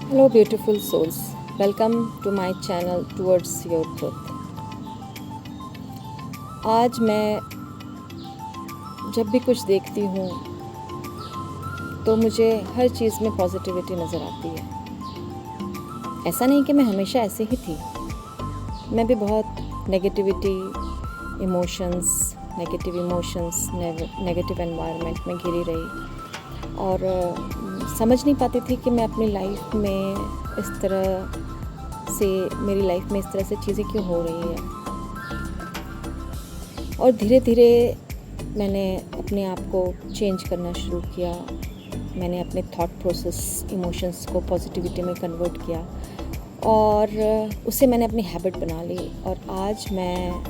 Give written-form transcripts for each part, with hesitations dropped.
Hello, beautiful souls. Welcome to my channel Towards Your Truth. आज मैं जब भी कुछ देखती हूँ तो मुझे हर चीज़ में पॉजिटिविटी नज़र आती है। ऐसा नहीं कि मैं हमेशा ऐसे ही थी, मैं भी बहुत नेगेटिव इमोशंस, नेगेटिव एनवायरनमेंट में घिरी रही और समझ नहीं पाती थी कि मैं अपनी लाइफ में इस तरह से मेरी लाइफ में इस तरह से चीज़ें क्यों हो रही है। और धीरे धीरे मैंने अपने आप को चेंज करना शुरू किया। मैंने अपने थॉट प्रोसेस, इमोशंस को पॉजिटिविटी में कन्वर्ट किया और उसे मैंने अपनी हैबिट बना ली। और आज मैं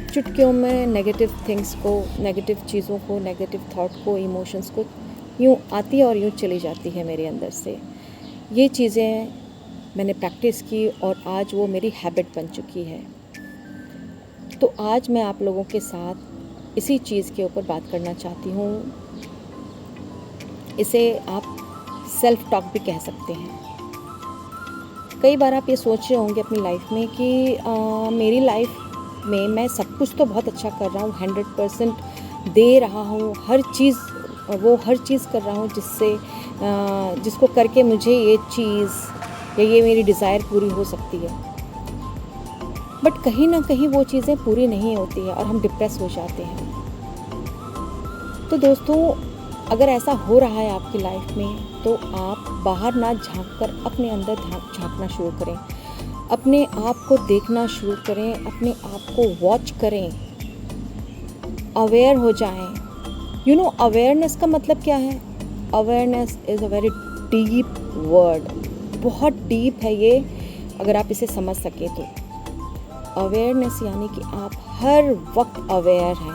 चुटकियों में नेगेटिव थिंग्स को, नेगेटिव चीज़ों को, नेगेटिव थॉट को, इमोशंस को यूँ आती है और यूँ चली जाती है मेरे अंदर से। ये चीज़ें मैंने प्रैक्टिस की और आज वो मेरी हैबिट बन चुकी है। तो आज मैं आप लोगों के साथ इसी चीज़ के ऊपर बात करना चाहती हूँ। इसे आप सेल्फ टॉक भी कह सकते हैं। कई बार आप ये सोच रहे होंगे अपनी लाइफ में कि मेरी लाइफ में मैं सब कुछ तो बहुत अच्छा कर रहा हूँ, 100% दे रहा हूँ, हर चीज़ कर रहा हूँ जिसको करके मुझे ये चीज़ या ये मेरी डिज़ायर पूरी हो सकती है। बट कहीं ना कहीं वो चीज़ें पूरी नहीं होती है और हम डिप्रेस हो जाते हैं। तो दोस्तों, अगर ऐसा हो रहा है आपकी लाइफ में तो आप बाहर ना झांक कर अपने अंदर झांकना शुरू करें, अपने आप को देखना शुरू करें, अपने आप को वॉच करें, अवेयर हो जाएं। अवेयरनेस का मतलब क्या है? Awareness is a very deep word, बहुत डीप है ये, अगर आप इसे समझ सकें तो। अवेयरनेस यानी कि आप हर वक्त अवेयर हैं।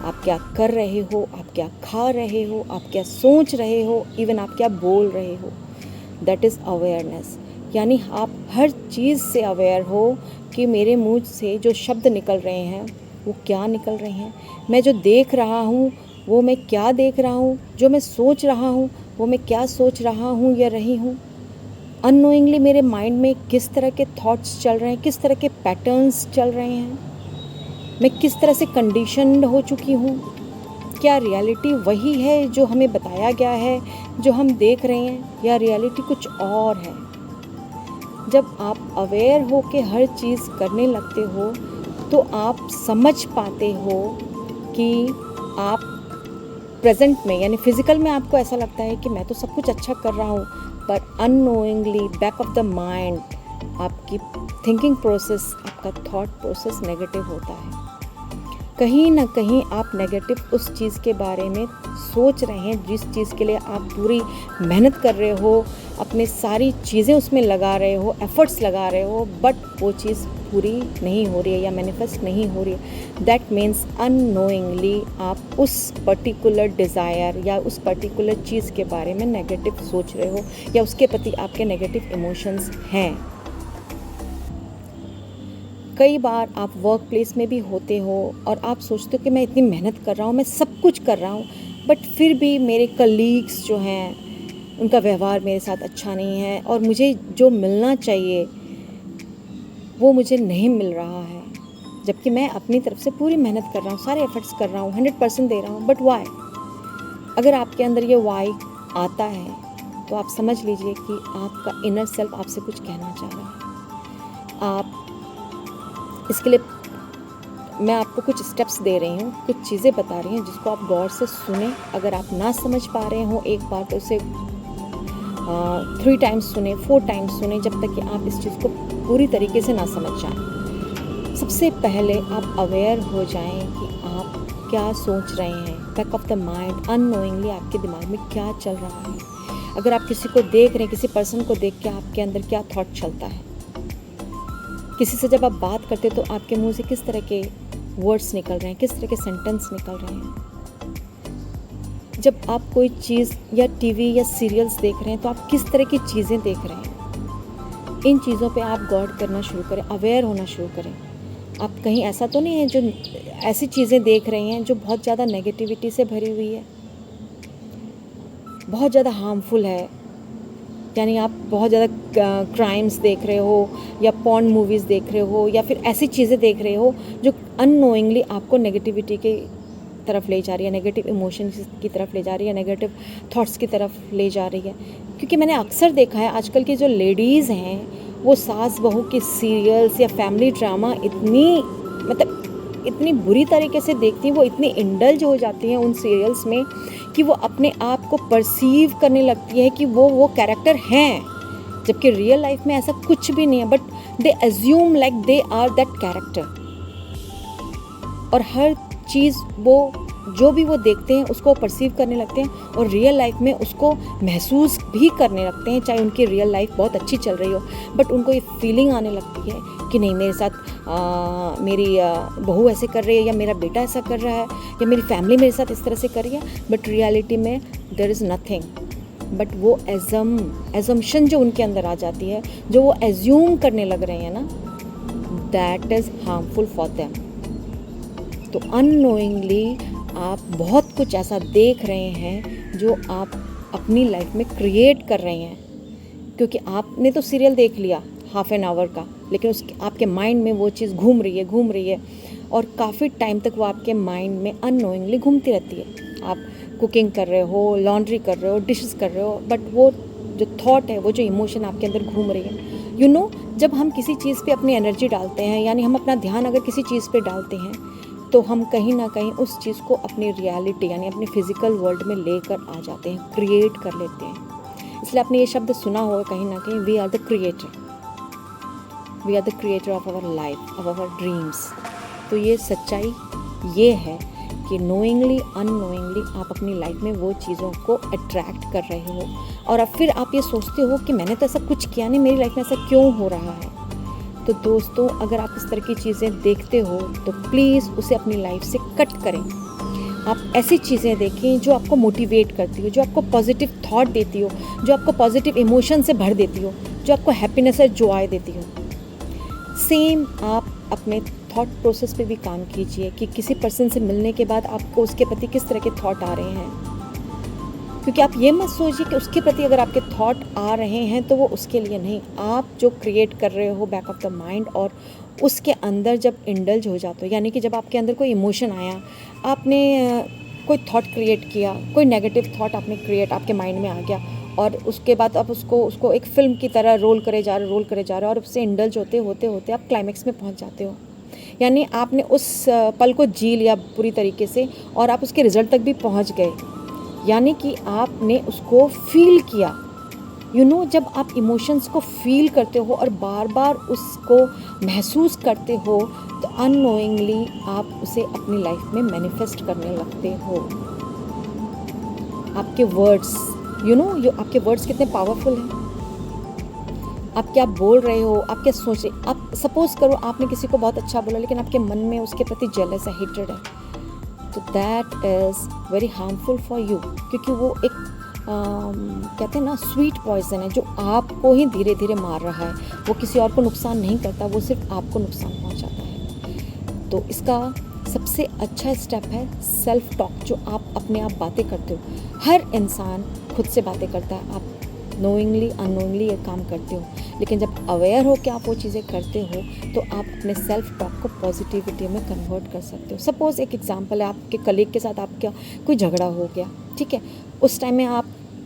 आप क्या कर रहे हो, आप क्या खा रहे हो, आप क्या सोच रहे हो, इवन आप क्या बोल रहे हो, दैट इज़ अवेयरनेस। यानी आप हर चीज़ से अवेयर हो कि मेरे मुंह से जो शब्द निकल रहे हैं वो क्या निकल रहे हैं, मैं जो देख रहा हूँ वो मैं क्या देख रहा हूँ, जो मैं सोच रहा हूँ वो मैं क्या सोच रहा हूँ या रही हूँ। अननोइंगली मेरे माइंड में किस तरह के थॉट्स चल रहे हैं, किस तरह के पैटर्न्स चल रहे हैं, मैं किस तरह से कंडीशनड हो चुकी हूँ। क्या रियलिटी वही है जो हमें बताया गया है, जो हम देख रहे हैं, या रियलिटी कुछ और है? जब आप अवेयर हो के हर चीज़ करने लगते हो तो आप समझ पाते हो कि आप प्रेजेंट में, यानी फिज़िकल में आपको ऐसा लगता है कि मैं तो सब कुछ अच्छा कर रहा हूँ, पर unknowingly back of the mind आपकी थिंकिंग प्रोसेस, आपका थॉट प्रोसेस नेगेटिव होता है। कहीं ना कहीं आप नेगेटिव उस चीज़ के बारे में सोच रहे हैं जिस चीज़ के लिए आप पूरी मेहनत कर रहे हो, अपने सारी चीज़ें उसमें लगा रहे हो, एफर्ट्स लगा रहे हो, बट वो चीज़ पूरी नहीं हो रही है या मैनिफेस्ट नहीं हो रही है। दैट मीन्स अननोइंगली आप उस पर्टिकुलर डिज़ायर या उस पर्टिकुलर चीज़ के बारे में नेगेटिव सोच रहे हो या उसके प्रति आपके नेगेटिव इमोशंस हैं। कई बार आप वर्क प्लेस में भी होते हो और आप सोचते हो कि मैं इतनी मेहनत कर रहा हूँ, मैं सब कुछ कर रहा हूँ, बट फिर भी मेरे कलीग्स जो हैं उनका व्यवहार मेरे साथ अच्छा नहीं है और मुझे जो मिलना चाहिए वो मुझे नहीं मिल रहा है, जबकि मैं अपनी तरफ से पूरी मेहनत कर रहा हूँ, सारे एफर्ट्स कर रहा हूँ, 100% दे रहा हूँ, बट वाई? अगर आपके अंदर ये वाई आता है तो आप समझ लीजिए कि आपका इनर सेल्फ आपसे कुछ कहना चाह रहा है। आप इसके लिए मैं आपको कुछ स्टेप्स दे रही हूँ, कुछ चीज़ें बता रही हूँ जिसको आप गौर से सुने। अगर आप ना समझ पा रहे हो एक बार तो उसे 3 टाइम्स सुने, 4 टाइम्स सुने, जब तक कि आप इस चीज़ को पूरी तरीके से ना समझ जाएं। सबसे पहले आप अवेयर हो जाएं कि आप क्या सोच रहे हैं, back of the mind, unknowingly आपके दिमाग में क्या चल रहा है। अगर आप किसी को देख रहे हैं, किसी पर्सन को देख के आपके अंदर क्या थॉट चलता है, किसी से जब आप बात करते तो आपके मुंह से किस तरह के वर्ड्स निकल रहे हैं, किस तरह के सेंटेंस निकल रहे हैं। जब आप कोई चीज़ या टीवी या सीरियल्स देख रहे हैं तो आप किस तरह की चीज़ें देख रहे हैं। इन चीज़ों पे आप गौर करना शुरू करें, अवेयर होना शुरू करें। आप कहीं ऐसा तो नहीं है जो ऐसी चीज़ें देख रहे हैं जो बहुत ज़्यादा नेगेटिविटी से भरी हुई है, बहुत ज़्यादा हार्मफुल है, यानी आप बहुत ज़्यादा क्राइम्स देख रहे हो या पॉर्न मूवीज़ देख रहे हो या फिर ऐसी चीज़ें देख रहे हो जो अननोइंगली आपको नेगेटिविटी की तरफ ले जा रही है, नेगेटिव इमोशंस की तरफ ले जा रही है, नेगेटिव थॉट्स की तरफ ले जा रही है। क्योंकि मैंने अक्सर देखा है आजकल की जो लेडीज़ हैं वो सास बहू के सीरियल्स या फैमिली ड्रामा इतनी बुरी तरीके से देखती हैं, वो इतनी इंडल्ज हो जाती हैं उन सीरियल्स में कि वो अपने आप को परसीव करने लगती है कि वो कैरेक्टर हैं, जबकि रियल लाइफ में ऐसा कुछ भी नहीं है, but they assume like they are that character. और हर चीज़ वो जो भी वो देखते हैं उसको परसीव करने लगते हैं और रियल लाइफ में उसको महसूस भी करने लगते हैं, चाहे उनकी रियल लाइफ बहुत अच्छी चल रही हो, बट उनको ये फीलिंग आने लगती है कि नहीं, मेरे साथ मेरी बहू ऐसे कर रही है या मेरा बेटा ऐसा कर रहा है या मेरी फैमिली मेरे साथ इस तरह से कर रही है, बट रियलिटी में देयर इज़ नथिंग। बट वो एजम्पशन जो उनके अंदर आ जाती है, जो वो एज्यूम करने लग रहे हैं ना, that is harmful for them. तो अननोइंगली आप बहुत कुछ ऐसा देख रहे हैं जो आप अपनी लाइफ में क्रिएट कर रहे हैं, क्योंकि आपने तो सीरियल देख लिया हाफ एन आवर का, लेकिन आपके माइंड में वो चीज़ घूम रही है और काफ़ी टाइम तक वो आपके माइंड में अननोइंगली घूमती रहती है। आप कुकिंग कर रहे हो, लॉन्ड्री कर रहे हो, डिशेस कर रहे हो, बट वो जो थॉट है, वो जो इमोशन आपके अंदर घूम रही है, जब हम किसी चीज़ पे अपनी एनर्जी डालते हैं, यानी हम अपना ध्यान अगर किसी चीज़ पे डालते हैं तो हम कहीं ना कहीं उस चीज़ को अपनी रियलिटी यानी अपने फिजिकल वर्ल्ड में लेकर आ जाते हैं, क्रिएट कर लेते हैं। इसलिए आपने ये शब्द सुना होगा कहीं ना कहीं, we are the creator of our life, of our dreams. तो ये सच्चाई ये है कि नोइंगली अननोइंगली आप अपनी लाइफ में वो चीज़ों को अट्रैक्ट कर रहे हो और अब फिर आप ये सोचते हो कि मैंने तो ऐसा कुछ किया नहीं, मेरी लाइफ में ऐसा क्यों हो रहा है। तो दोस्तों, अगर आप इस तरह की चीज़ें देखते हो तो प्लीज़ उसे अपनी लाइफ से कट करें। आप ऐसी चीज़ें देखें जो आपको मोटिवेट करती हो, जो आपको पॉजिटिव थॉट देती हो, जो आपको पॉजिटिव इमोशन से भर देती हो, जो आपको हैप्पीनेस और जॉय देती हो। सेम आप अपने थॉट प्रोसेस पे भी काम कीजिए कि किसी पर्सन से मिलने के बाद आपको उसके प्रति किस तरह के थॉट आ रहे हैं, क्योंकि आप ये मत सोचिए कि उसके प्रति अगर आपके थॉट आ रहे हैं तो वो उसके लिए नहीं, आप जो क्रिएट कर रहे हो बैक ऑफ द माइंड, और उसके अंदर जब इंडल्ज हो जाते हो, यानी कि जब आपके अंदर कोई इमोशन आया, आपने कोई थॉट क्रिएट किया, कोई नेगेटिव थॉट आपके माइंड में आ गया और उसके बाद आप उसको एक फ़िल्म की तरह रोल करे जा रहे हो और उससे इंडल्ज होते आप क्लाइमेक्स में पहुँच जाते हो। यानी आपने उस पल को जी लिया पूरी तरीके से और आप उसके रिज़ल्ट तक भी पहुँच गए, यानी कि आपने उसको फील किया। जब आप इमोशंस को फील करते हो और बार बार उसको महसूस करते हो तो अननोइंगली आप उसे अपनी लाइफ में मैनिफेस्ट करने लगते हो। आपके वर्ड्स आपके वर्ड्स कितने पावरफुल हैं। आप क्या बोल रहे हो, आप क्या सोच रहे, आप सपोज करो आपने किसी को बहुत अच्छा बोला लेकिन आपके मन में उसके प्रति जेलस है, हेट्रेड है, तो that is very harmful for you, क्योंकि वो एक कहते हैं ना स्वीट पॉइजन है जो आपको ही धीरे धीरे मार रहा है। वो किसी और को नुकसान नहीं करता, वो सिर्फ आपको नुकसान पहुंचाता है। तो इसका सबसे अच्छा स्टेप है सेल्फ टॉक, जो आप अपने आप बातें करते हो। हर इंसान खुद से बातें करता है, आप नोइंगली अननोइंगली ये काम करते हो, लेकिन जब अवेयर हो कि आप वो चीज़ें करते हो तो आप अपने सेल्फ टॉक को पॉजिटिविटी में कन्वर्ट कर सकते हो। सपोज़ एक एग्जांपल है, आपके कलीग के साथ आपका कोई झगड़ा हो गया, ठीक है, उस टाइम में आप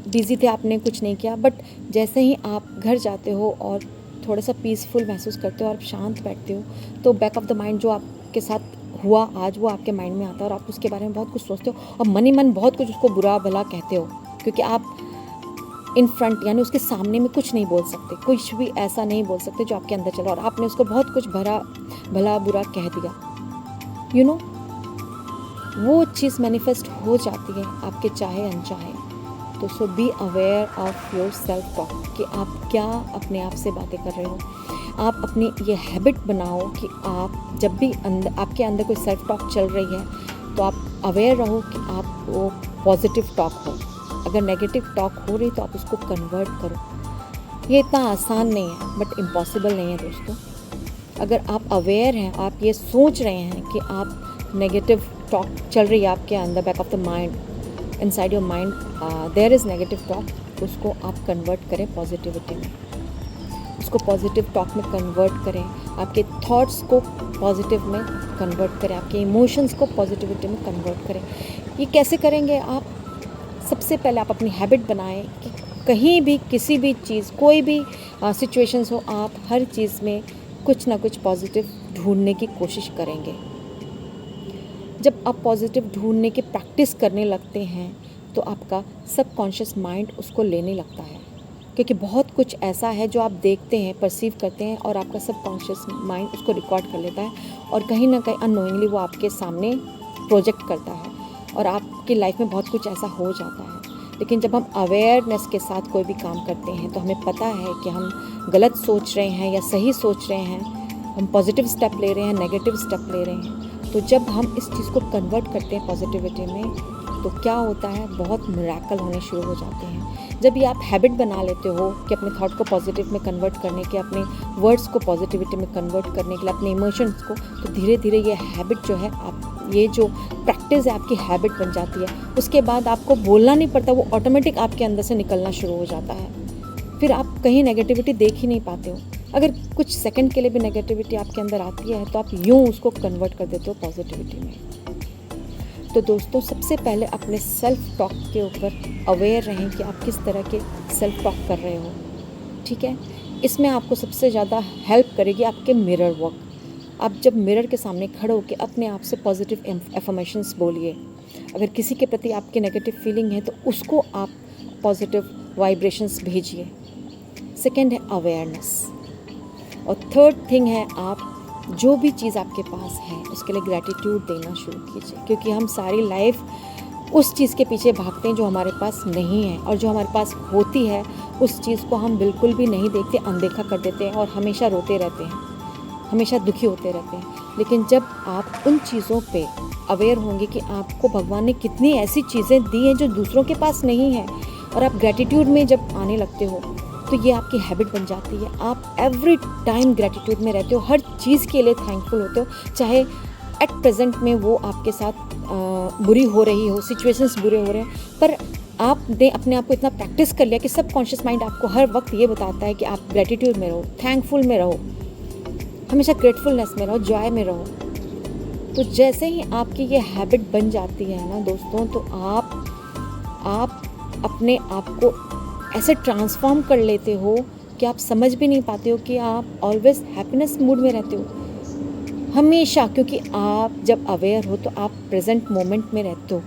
बिज़ी थे, आपने कुछ नहीं किया, बट जैसे ही आप घर जाते हो और थोड़ा सा पीसफुल महसूस करते हो और आप शांत बैठते हो तो बैक ऑफ द माइंड जो आपके साथ हुआ आज वो आपके माइंड में आता है और आप उसके बारे में बहुत कुछ सोचते हो और मन ही मन बहुत कुछ उसको बुरा भला कहते हो, क्योंकि आप इन फ्रंट यानी उसके सामने में कुछ नहीं बोल सकते, कुछ भी ऐसा नहीं बोल सकते जो आपके अंदर चला और आपने उसको बहुत कुछ भला बुरा कह दिया। वो चीज़ मैनिफेस्ट हो जाती है आपके चाहे अनचाहे। तो so be aware of your self talk कि आप क्या अपने आप से बातें कर रहे हो। आप अपनी ये हैबिट बनाओ कि आप जब भी आपके अंदर कोई सेल्फ टॉक चल रही है तो आप अवेयर रहो कि आप वो पॉजिटिव टॉक हो, अगर नेगेटिव टॉक हो रही तो आप उसको कन्वर्ट करो। ये इतना आसान नहीं है बट इम्पॉसिबल नहीं है दोस्तों। अगर आप अवेयर हैं, आप ये सोच रहे हैं कि आप नेगेटिव टॉक चल रही है आपके अंदर, back of the mind, inside your mind there is negative talk, उसको आप कन्वर्ट करें पॉजिटिविटी में, उसको पॉजिटिव टॉक में कन्वर्ट करें, आपके थॉट्स को पॉजिटिव में कन्वर्ट करें, आपके इमोशंस को पॉजिटिविटी में कन्वर्ट करें। ये कैसे करेंगे आप? सबसे पहले आप अपनी हैबिट बनाएं कि कहीं भी किसी भी चीज़, कोई भी सिचुएशंस हो, आप हर चीज़ में कुछ ना कुछ पॉजिटिव ढूंढने की कोशिश करेंगे। जब आप पॉजिटिव ढूंढने की प्रैक्टिस करने लगते हैं तो आपका सबकॉन्शियस माइंड उसको लेने लगता है, क्योंकि बहुत कुछ ऐसा है जो आप देखते हैं, परसीव करते हैं और आपका सबकॉन्शियस माइंड उसको रिकॉर्ड कर लेता है और कहीं ना कहीं अननोइंगली वो आपके सामने प्रोजेक्ट करता है और आपकी लाइफ में बहुत कुछ ऐसा हो जाता है। लेकिन जब हम अवेयरनेस के साथ कोई भी काम करते हैं तो हमें पता है कि हम गलत सोच रहे हैं या सही सोच रहे हैं, हम पॉजिटिव स्टेप ले रहे हैं, नेगेटिव स्टेप ले रहे हैं। तो जब हम इस चीज़ को कन्वर्ट करते हैं पॉजिटिविटी में तो क्या होता है, बहुत मिरेकल होने शुरू हो जाते हैं। जब ये आप हैबिट बना लेते हो कि अपने थॉट को पॉजिटिव में कन्वर्ट करने के, अपने वर्ड्स को पॉजिटिविटी में कन्वर्ट करने के लिए, अपने इमोशंस को, तो धीरे धीरे ये हैबिट जो है, आप ये जो प्रैक्टिस है आपकी हैबिट बन जाती है। उसके बाद आपको बोलना नहीं पड़ता, वो ऑटोमेटिक आपके अंदर से निकलना शुरू हो जाता है। फिर आप कहीं नेगेटिविटी देख ही नहीं पाते हो। अगर कुछ सेकंड के लिए भी नेगेटिविटी आपके अंदर आती है तो आप यूँ उसको कन्वर्ट कर देते हो पॉजिटिविटी में। तो दोस्तों, सबसे पहले अपने सेल्फ टॉक के ऊपर अवेयर रहें कि आप किस तरह के सेल्फ टॉक कर रहे हो, ठीक है। इसमें आपको सबसे ज़्यादा हेल्प करेगी आपके मिरर वर्क। आप जब मिरर के सामने खड़े होकर अपने आप से पॉजिटिव एफर्मेशंस बोलिए। अगर किसी के प्रति आपकी नेगेटिव फीलिंग है तो उसको आप पॉजिटिव वाइब्रेशंस भेजिए। सेकंड है अवेयरनेस, और थर्ड थिंग है आप जो भी चीज़ आपके पास है उसके लिए ग्रैटिट्यूड देना शुरू कीजिए, क्योंकि हम सारी लाइफ उस चीज़ के पीछे भागते हैं जो हमारे पास नहीं है, और जो हमारे पास होती है उस चीज़ को हम बिल्कुल भी नहीं देखते, अनदेखा कर देते हैं और हमेशा रोते रहते हैं, हमेशा दुखी होते रहते हैं। लेकिन जब आप उन चीज़ों पे अवेयर होंगे कि आपको भगवान ने कितनी ऐसी चीज़ें दी हैं जो दूसरों के पास नहीं है, और आप ग्रैटिट्यूड में जब आने लगते हो तो ये आपकी हैबिट बन जाती है। आप एवरी टाइम ग्रैटिट्यूड में रहते हो, हर चीज़ के लिए थैंकफुल होते हो, चाहे एट प्रेजेंट में वो आपके साथ बुरी हो रही हो, सिचुएशंस बुरे हो रहे हैं, पर आपने अपने आप को इतना प्रैक्टिस कर लिया कि सबकॉन्शियस माइंड आपको हर वक्त ये बताता है कि आप ग्रैटिट्यूड में रहो, थैंकफुल में रहो, हमेशा ग्रेटफुलनेस में रहो, जॉय में रहो। तो जैसे ही आपकी ये हैबिट बन जाती है ना दोस्तों, तो आप अपने आप को ऐसे ट्रांसफॉर्म कर लेते हो कि आप समझ भी नहीं पाते हो कि आप ऑलवेज हैप्पीनेस मूड में रहते हो हमेशा, क्योंकि आप जब अवेयर हो तो आप प्रेजेंट मोमेंट में रहते हो,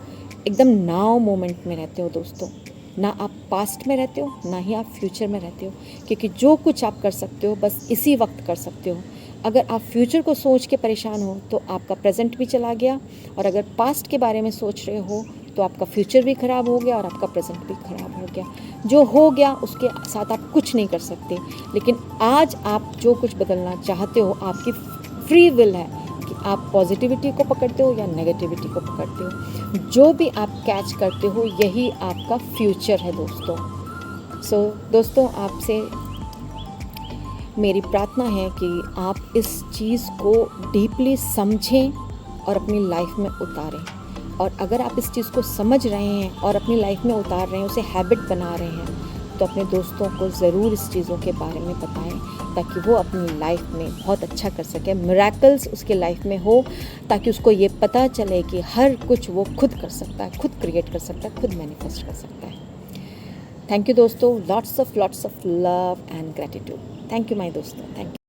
एकदम नाउ मोमेंट में रहते हो दोस्तों। ना आप पास्ट में रहते हो, ना ही आप फ्यूचर में रहते हो, क्योंकि जो कुछ आप कर सकते हो बस इसी वक्त कर सकते हो। अगर आप फ्यूचर को सोच के परेशान हो तो आपका प्रेजेंट भी चला गया, और अगर पास्ट के बारे में सोच रहे हो तो आपका फ्यूचर भी ख़राब हो गया और आपका प्रेजेंट भी ख़राब हो गया। जो हो गया उसके साथ आप कुछ नहीं कर सकते, लेकिन आज आप जो कुछ बदलना चाहते हो, आपकी फ्री विल है कि आप पॉजिटिविटी को पकड़ते हो या नेगेटिविटी को पकड़ते हो। जो भी आप कैच करते हो यही आपका फ्यूचर है दोस्तों। सो दोस्तों, आपसे मेरी प्रार्थना है कि आप इस चीज़ को डीपली समझें और अपनी लाइफ में उतारें। और अगर आप इस चीज़ को समझ रहे हैं और अपनी लाइफ में उतार रहे हैं, उसे हैबिट बना रहे हैं, तो अपने दोस्तों को ज़रूर इस चीज़ों के बारे में बताएं, ताकि वो अपनी लाइफ में बहुत अच्छा कर सके, मिरेकल्स उसके लाइफ में हो, ताकि उसको ये पता चले कि हर कुछ वो खुद कर सकता है, खुद क्रिएट कर सकता है, खुद मैनिफेस्ट कर सकता है। थैंक यू दोस्तों, lots of love and gratitude. Thank you my दोस्तों, थैंक यू।